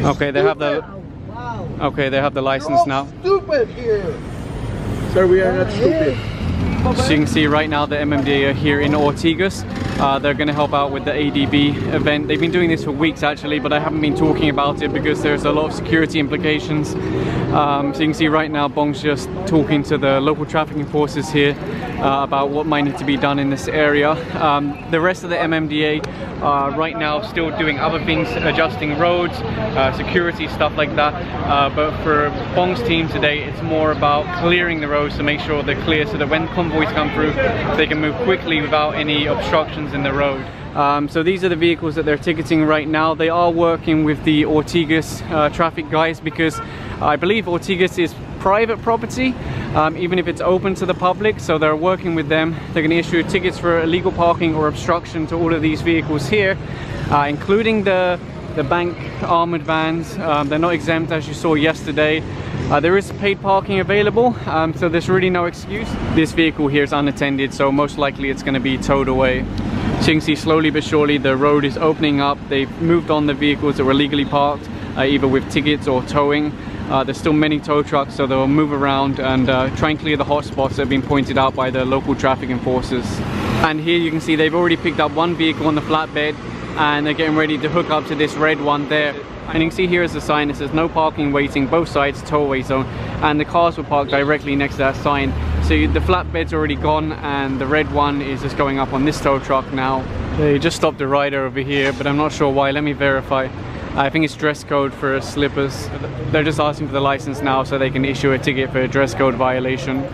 Okay, they have the. Okay, they have the license now. Stupid here. Sir, we are not stupid. So you can see right now the MMDA are here in Ortigas. They're going to help out with the ADB event. They've been doing this for weeks actually, but I haven't been talking about it because there's a lot of security implications. So you can see right now Bong's just talking to the local traffic enforcers here about what might need to be done in this area. The rest of the MMDA are right now still doing other things, adjusting roads, security, stuff like that. But for Bong's team today, it's more about clearing the roads to make sure they're clear so that when convoys come through, they can move quickly without any obstructions in the road. So these are the vehicles that they're ticketing right now. They are working with the Ortigas traffic guys because I believe Ortigas is private property, even if it's open to the public, so they're working with them. They're going to issue tickets for illegal parking or obstruction to all of these vehicles here, including the bank armored vans. They're not exempt, as you saw yesterday. There is paid parking available, so there's really no excuse. This vehicle here is unattended, so most likely it's going to be towed away. So you can see slowly but surely the road is opening up. They've moved on the vehicles that were legally parked, either with tickets or towing. There's still many tow trucks, so they'll move around and try and clear the hot spots that have been pointed out by the local traffic enforcers. And here you can see they've already picked up one vehicle on the flatbed and they're getting ready to hook up to this red one there. And you can see here is the sign that says no parking waiting, both sides tow-away zone, and the cars will park directly next to that sign. So the flatbed's already gone and the red one is just going up on this tow truck now. They just stopped the rider over here, but I'm not sure why. Let me verify. I think it's dress code for slippers. They're just asking for the license now so they can issue a ticket for a dress code violation.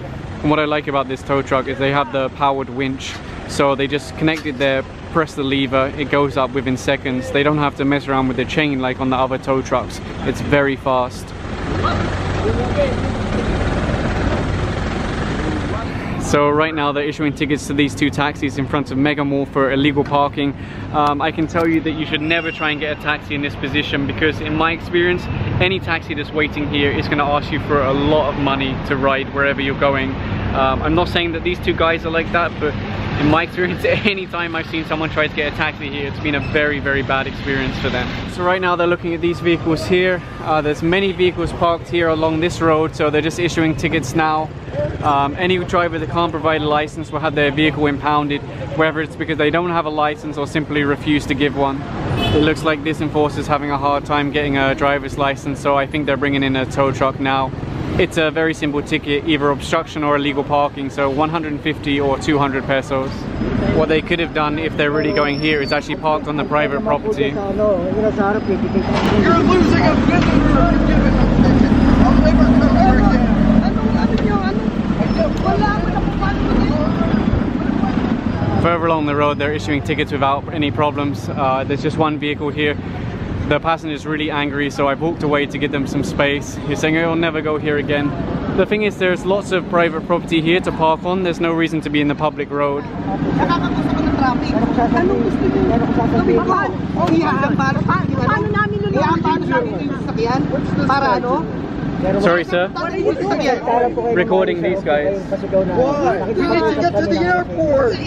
And what I like about this tow truck is they have the powered winch. So they just connect it there, press the lever, it goes up within seconds. They don't have to mess around with the chain like on the other tow trucks. It's very fast. So right now they're issuing tickets to these two taxis in front of Mega Mall for illegal parking. I can tell you that you should never try and get a taxi in this position because in my experience, any taxi that's waiting here is going to ask you for a lot of money to ride wherever you're going. I'm not saying that these two guys are like that, but in my experience, any time I've seen someone try to get a taxi here, it's been a very, very bad experience for them. So right now they're looking at these vehicles here. There's many vehicles parked here along this road, so they're just issuing tickets now. Any driver that can't provide a license will have their vehicle impounded, whether it's because they don't have a license or simply refuse to give one. It looks like this enforcer's having a hard time getting a driver's license, so I think they're bringing in a tow truck now. It's a very simple ticket, either obstruction or illegal parking, so 150 or 200 pesos. What they could have done if they're really going here is actually parked on the private property. You're losing a visitor. I'll never come here again. Further along the road, they're issuing tickets without any problems. There's just one vehicle here. The passenger's really angry, so I've walked away to give them some space. He's saying he'll never go here again. The thing is, there's lots of private property here to park on. There's no reason to be in the public road. Sorry, sir. Recording these guys. Why? We need to get to the airport.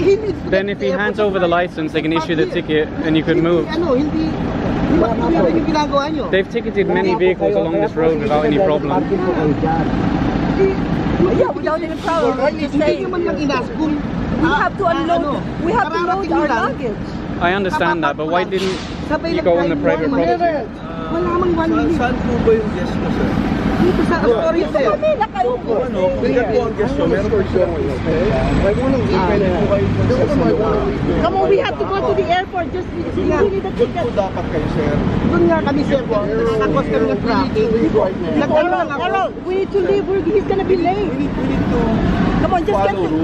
Then if he hands over the license, they can issue the ticket and you can move. They've ticketed many vehicles along this road without any problem. Yeah, without any problem. I'm just saying. We have to unload. We have to load our luggage. I understand that, but why didn't you go on the private property? Saan po ba yung guest mo, sir? Dito sa Astoria, sir. Ano? Tingnan po ang guest mo. Meron po siya. Come on, we have to go to the airport. Just we need a ticket. Doon po dapat kayo, sir. Doon nga kami, sir. Nakakos kami ng traffic. We need to leave. He's gonna be late. Come on,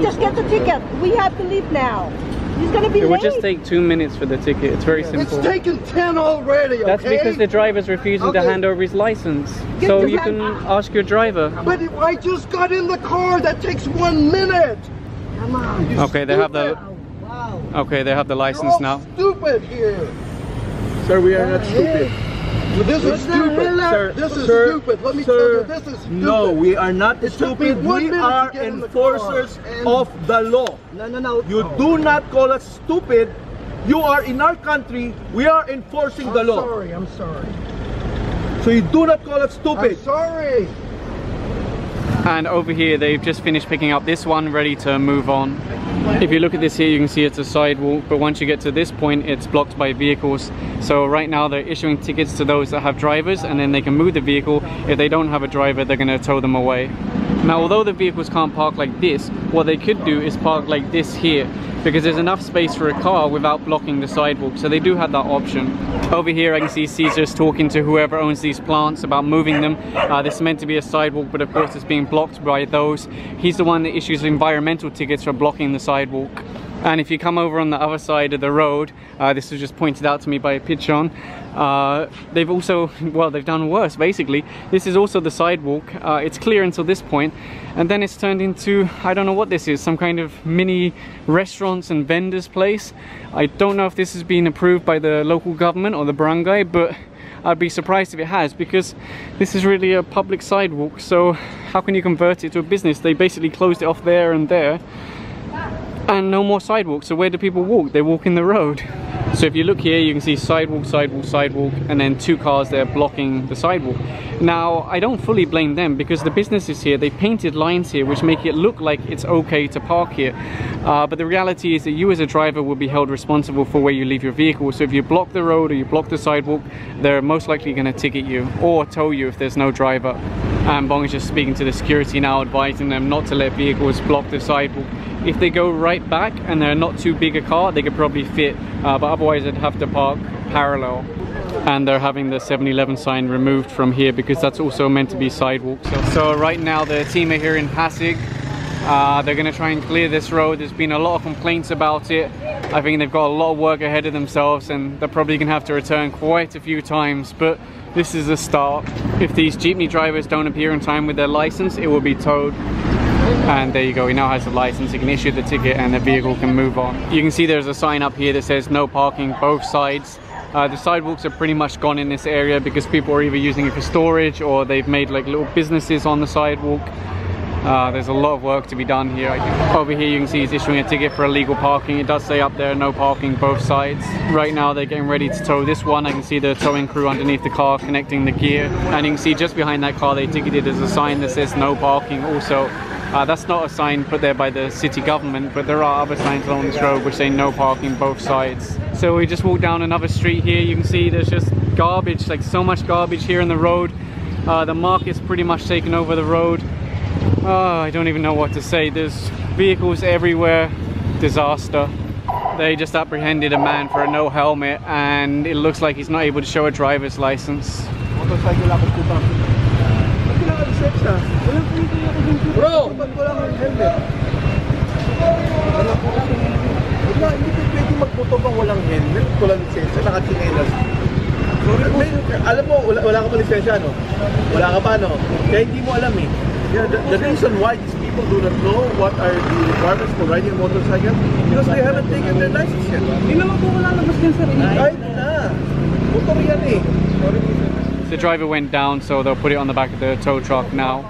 just get the ticket. We have to leave now. He's gonna be late. It would just take 2 minutes for the ticket. It's very simple. It's taken 10 already, okay? That's because the driver's refusing to hand over his license. So you can ask your driver. But I just got in the car. That takes 1 minute. Come on. Okay, they have the. Okay, they have the license now. Stupid here. Sir, we are not stupid. This is stupid. Sir, this is sir, stupid. Let me tell you, this is stupid. No, we are not stupid. me 1 We minute are to get in the enforcers car. of the law. No. You do not call us stupid. You are in our country. We are enforcing the law. I'm sorry. So you do not call us stupid. I'm sorry. And over here they've just finished picking up this one, ready to move on. If you look at this here, you can see it's a sidewalk, but once you get to this point it's blocked by vehicles. So right now they're issuing tickets to those that have drivers, and then they can move the vehicle. If they don't have a driver, they're going to tow them away. Now, although the vehicles can't park like this, what they could do is park like this here, because there's enough space for a car without blocking the sidewalk. So they do have that option. Over here I can see Caesar's talking to whoever owns these plants about moving them. This is meant to be a sidewalk, but of course it's being blocked by those. He's the one that issues environmental tickets for blocking the sidewalk. And if you come over on the other side of the road, this was just pointed out to me by a pigeon, they've also, well, they've done worse basically. This is also the sidewalk. It's clear until this point, and then it's turned into, I don't know what this is, some kind of mini restaurants and vendors place. I don't know if this has been approved by the local government or the barangay, but I'd be surprised if it has, because this is really a public sidewalk. So how can you convert it to a business? They basically closed it off there and there, and no more sidewalks. So where do people walk? They walk in the road. So if you look here, you can see sidewalk, sidewalk, sidewalk, and then two cars there blocking the sidewalk. Now, I don't fully blame them, because the businesses here, they painted lines here which make it look like it's okay to park here. But the reality is that you as a driver will be held responsible for where you leave your vehicle. So if you block the road or you block the sidewalk, they're most likely going to ticket you or tow you if there's no driver. And Bong is just speaking to the security now, advising them not to let vehicles block the sidewalk. If they go right back and they're not too big a car, they could probably fit, but otherwise they'd have to park parallel. And they're having the 7-Eleven sign removed from here, because that's also meant to be sidewalk. So right now the team are here in Pasig. They're going to try and clear this road. There's been a lot of complaints about it. I think they've got a lot of work ahead of themselves, and they're probably going to have to return quite a few times, but this is a start. If these jeepney drivers don't appear in time with their license, it will be towed. And there you go, he now has a license, he can issue the ticket and the vehicle can move on. You can see there's a sign up here that says no parking both sides. The sidewalks are pretty much gone in this area because people are either using it for storage or they've made like little businesses on the sidewalk. There's a lot of work to be done here. Over here you can see he's issuing a ticket for illegal parking. It does say up there no parking both sides. Right now they're getting ready to tow this one. I can see the towing crew underneath the car connecting the gear, and you can see just behind that car they ticketed as a sign that says no parking also. That's not a sign put there by the city government, but there are other signs along this road which say no parking both sides. So we just walked down another street here. You can see there's just garbage, like so much garbage here in the road. The market's pretty much taken over the road. I don't even know what to say. There's vehicles everywhere. Disaster. They just apprehended a man for a no helmet, and it looks like he's not able to show a driver's license. Motorcycle ako po. Ba't kailangan lisensya? Walang pinigay ako dun. Bro! Ba't walang helmet? Wala, hindi ko pwede magmotor pang walang helmet. Walang lisensya, nakachinelas. Alam mo, wala ka pa lisensya, no? Wala ka pa, no? Kaya hindi mo alam eh. Yeah, the reason why these people do not know what are the requirements for riding a motorcycle, because they haven't taken their license yet. Hindi naman po wala labas din sa rin. Kahit na. Motor yan eh. The driver went down, so they'll put it on the back of the tow truck now.